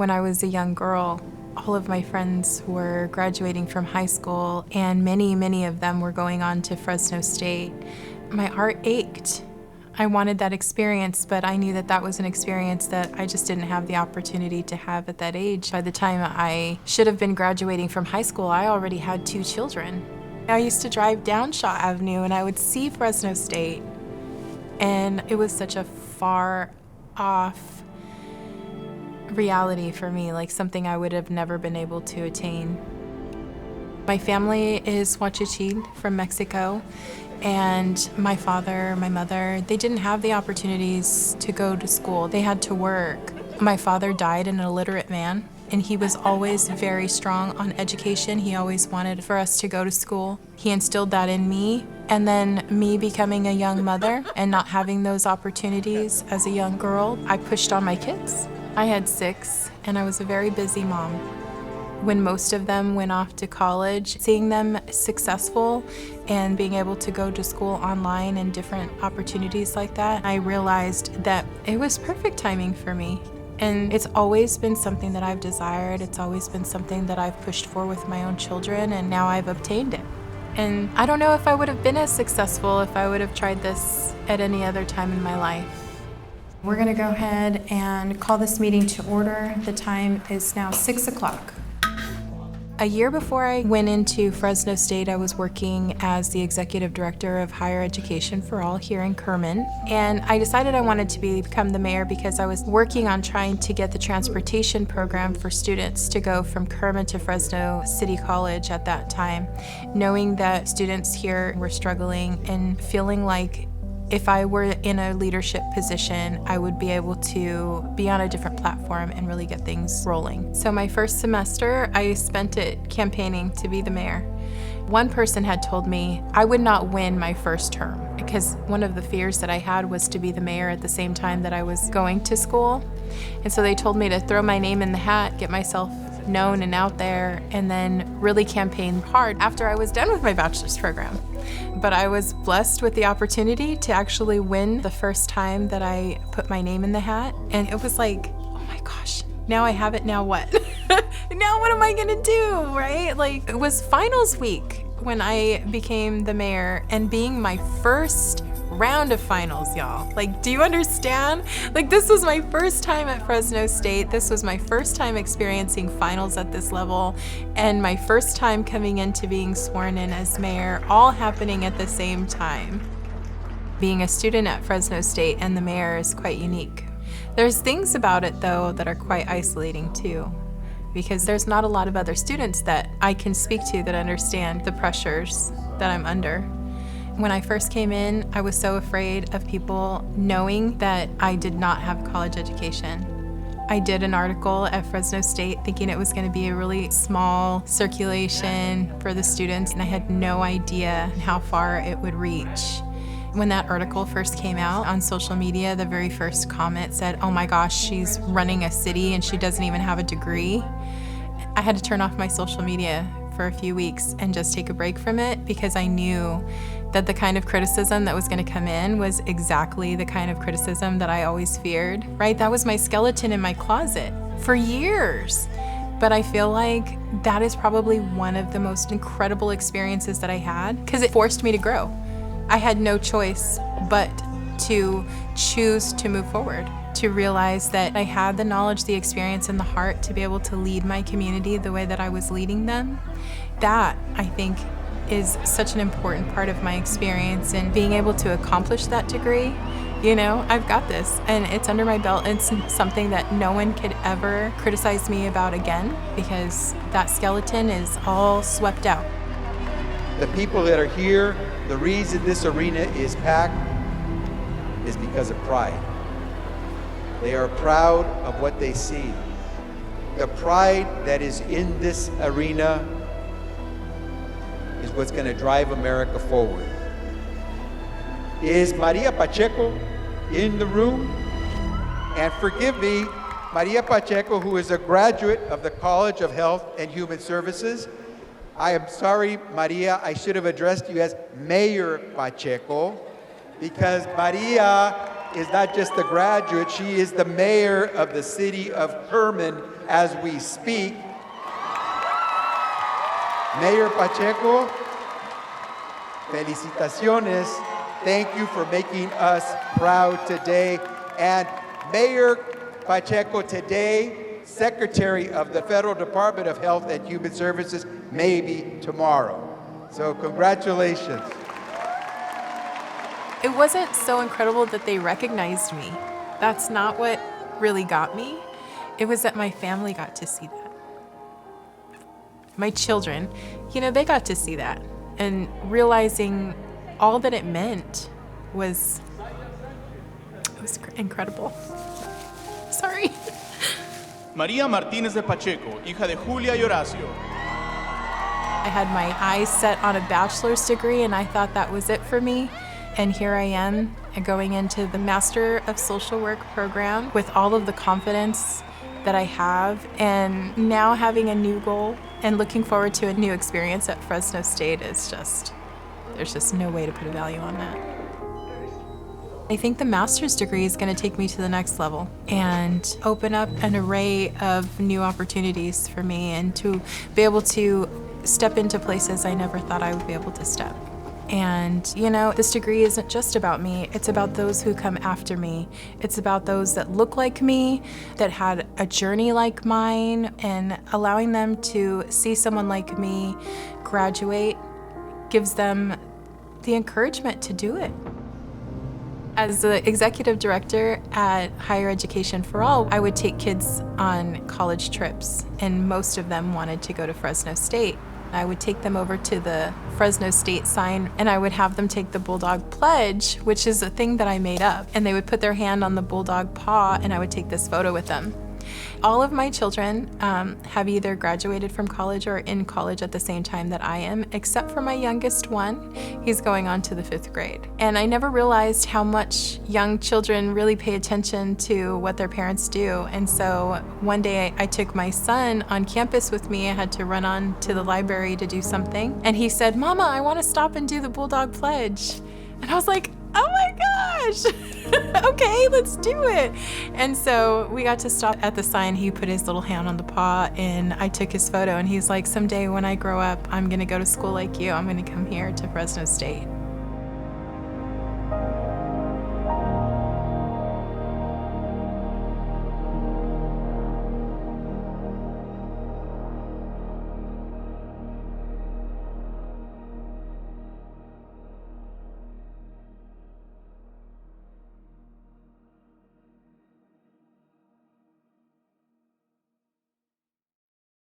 When I was a young girl, all of my friends were graduating from high school, and many of them were going on to Fresno State. My heart ached. I wanted that experience, but I knew that that was an experience that I just didn't have the opportunity to have at that age. By the time I should have been graduating from high school, I already had 2 children. I used to drive down Shaw Avenue and I would see Fresno State, and it was such a far off reality for me, like something I would have never been able to attain. My family is Huachichin from Mexico, and my father, my mother, they didn't have the opportunities to go to school. They had to work. My father died an illiterate man, and he was always very strong on education. He always wanted for us to go to school. He instilled that in me. And then me becoming a young mother and not having those opportunities as a young girl, I pushed on my kids. I had 6, and I was a very busy mom. When most of them went off to college, seeing them successful and being able to go to school online and different opportunities like that, I realized that it was perfect timing for me. And it's always been something that I've desired. It's always been something that I've pushed for with my own children, and now I've obtained it. And I don't know if I would have been as successful if I would have tried this at any other time in my life. We're gonna go ahead and call this meeting to order. The time is now 6 o'clock. A year before I went into Fresno State, I was working as the Executive Director of Higher Education for All here in Kerman. And I decided I wanted to become the mayor because I was working on trying to get the transportation program for students to go from Kerman to Fresno City College at that time, knowing that students here were struggling and feeling like if I were in a leadership position, I would be able to be on a different platform and really get things rolling. So my first semester, I spent it campaigning to be the mayor. One person had told me I would not win my first term because one of the fears that I had was to be the mayor at the same time that I was going to school. And so they told me to throw my name in the hat, get myself known and out there, and then really campaign hard after I was done with my bachelor's program. But I was blessed with the opportunity to actually win the first time that I put my name in the hat. And it was like, oh my gosh, now I have it, now what? Now what am I gonna do, right? Like, it was finals week when I became the mayor, and being my first round of finals, y'all. Like, do you understand? Like, this was my first time at Fresno State. This was my first time experiencing finals at this level, and my first time coming into being sworn in as mayor, all happening at the same time. Being a student at Fresno State and the mayor is quite unique. There's things about it, though, that are quite isolating, too, because there's not a lot of other students that I can speak to that understand the pressures that I'm under. When I first came in, I was so afraid of people knowing that I did not have a college education. I did an article at Fresno State thinking it was going to be a really small circulation for the students, and I had no idea how far it would reach. When that article first came out on social media, the very first comment said, "Oh my gosh, she's running a city and she doesn't even have a degree." I had to turn off my social media for a few weeks and just take a break from it because I knew that the kind of criticism that was going to come in was exactly the kind of criticism that I always feared, right? That was my skeleton in my closet for years. But I feel like that is probably one of the most incredible experiences that I had because it forced me to grow. I had no choice but to choose to move forward, to realize that I had the knowledge, the experience, and the heart to be able to lead my community the way that I was leading them. That, I think, is such an important part of my experience, and being able to accomplish that degree, you know, I've got this and it's under my belt. It's something that no one could ever criticize me about again because that skeleton is all swept out. The people that are here, the reason this arena is packed is because of pride. They are proud of what they see. The pride that is in this arena is what's going to drive America forward. Is Maria Pacheco in the room? And forgive me, Maria Pacheco, who is a graduate of the College of Health and Human Services. I am sorry, Maria, I should have addressed you as Mayor Pacheco, because Maria is not just a graduate, she is the mayor of the city of Kerman as we speak. Mayor Pacheco, felicitaciones. Thank you for making us proud today. And Mayor Pacheco today, Secretary of the Federal Department of Health and Human Services, maybe tomorrow. So congratulations. It wasn't so incredible that they recognized me. That's not what really got me. It was that my family got to see that. My children, they got to see that. And realizing all that it meant was incredible. Sorry. María Martínez de Pacheco, hija de Julia y Horacio. I had my eyes set on a bachelor's degree, and I thought that was it for me. And here I am going into the Master of Social Work program with all of the confidence that I have, and now having a new goal and looking forward to a new experience at Fresno State is there's just no way to put a value on that. I think the master's degree is going to take me to the next level and open up an array of new opportunities for me, and to be able to step into places I never thought I would be able to step. And, this degree isn't just about me. It's about those who come after me. It's about those that look like me, that had a journey like mine, and allowing them to see someone like me graduate gives them the encouragement to do it. As the executive director at Higher Education for All, I would take kids on college trips, and most of them wanted to go to Fresno State. I would take them over to the Fresno State sign, and I would have them take the Bulldog pledge, which is a thing that I made up. And they would put their hand on the Bulldog paw, and I would take this photo with them. All of my children have either graduated from college or in college at the same time that I am, except for my youngest one. He's going on to the 5th grade. And I never realized how much young children really pay attention to what their parents do. And so one day I took my son on campus with me. I had to run on to the library to do something. And he said, "Mama, I want to stop and do the Bulldog pledge." And I was like, "Oh my gosh, okay, let's do it." And so we got to stop at the sign. He put his little hand on the paw, and I took his photo, and he's like, "Someday when I grow up, I'm gonna go to school like you. I'm gonna come here to Fresno State."